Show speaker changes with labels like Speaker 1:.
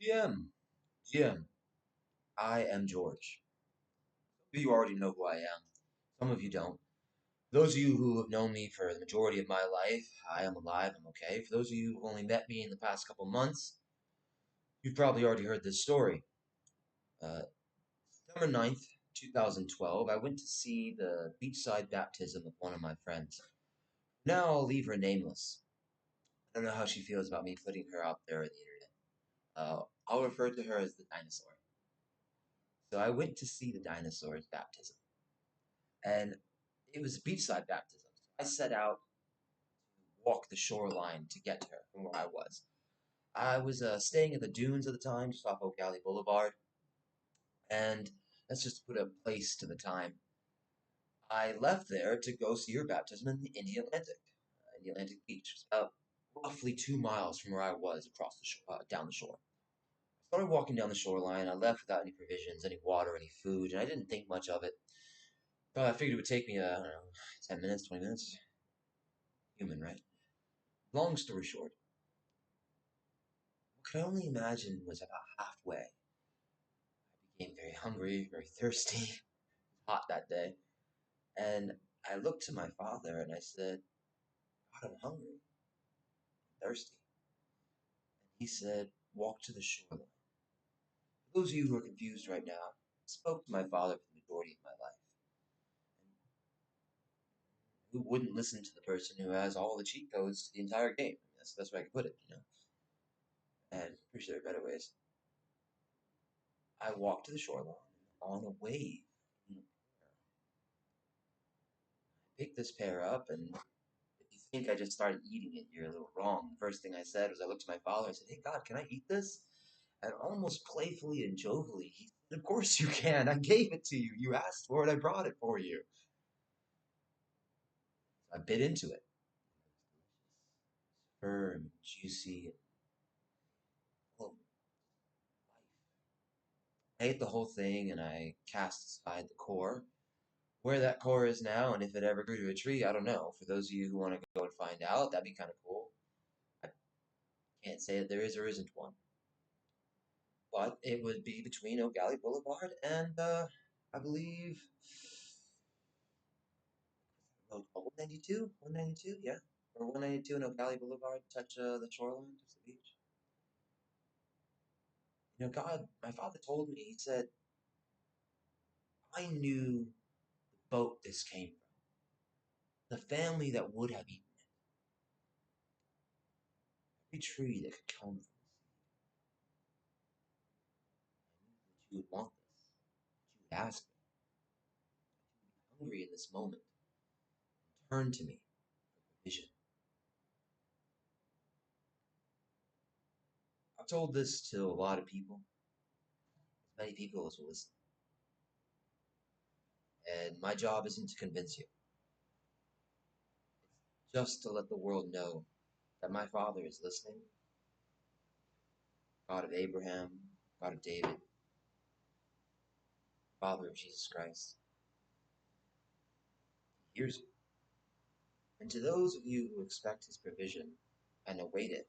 Speaker 1: GM, I am George. Some of you already know who I am. Some of you don't. For those of you who have known me for the majority of my life, I am alive, I'm okay. For those of you who've only met me in the past couple months, you've probably already heard this story. Uh, September 9th, 2012, I went to see the beachside baptism of one of my friends. Now I'll leave her nameless. I don't know how she feels about me putting her out there on the internet. I'll refer to her as the dinosaur. So I went to see the dinosaur's baptism. And it was a beachside baptism. So I set out to walk the shoreline to get to her from where I was. I was staying at the dunes at the time, just off Oak Alley Boulevard, and that's just to put a place to the time. I left there to go see her baptism in the Atlantic Beach. It's about roughly 2 miles from where I was across the shore, down the shore. I started walking down the shoreline. I left without any provisions, any water, any food, and I didn't think much of it. But I figured it would take me, I don't know, 10 minutes, 20 minutes. Human, right? Long story short, what I could only imagine was about halfway. I became very hungry, very thirsty, hot that day, and I looked to my father and I said, God, I'm hungry, thirsty. And he said, walk to the shoreline. For those of you who are confused right now, I spoke to my father for the majority of my life. And who wouldn't listen to the person who has all the cheat codes to the entire game? I mean, that's the best way I can put it. And I'm pretty sure there are better ways. I walked to the shoreline on a wave. I picked this pear up, and if you think I just started eating it, you're a little wrong. The first thing I said was I looked to my father and said, Hey, God, can I eat this? And almost playfully and jovially, he said, Of course you can. I gave it to you. You asked for it. I brought it for you. So I bit into it. Firm, juicy, full of life. I ate the whole thing and I cast aside the core. Where that core is now, and if it ever grew to a tree, I don't know. For those of you who want to go and find out, that'd be kind of cool. I can't say that there is or isn't one, but it would be between Oak Alley Boulevard and I believe 192, 192, yeah, or 192 and Oak Alley Boulevard touch the shoreline, touch the beach. God, my father told me. He said I knew the boat this came from, the family that would have eaten it, every tree that could come from the sea. I knew that you would want this, that you would ask me, that you would be hungry in this moment and turn to me for provision. I've told this to a lot of people, as many people as will listen. And my job isn't to convince you. It's just to let the world know that my Father is listening. God of Abraham, God of David, Father of Jesus Christ. He hears you. And to those of you who expect his provision and await it,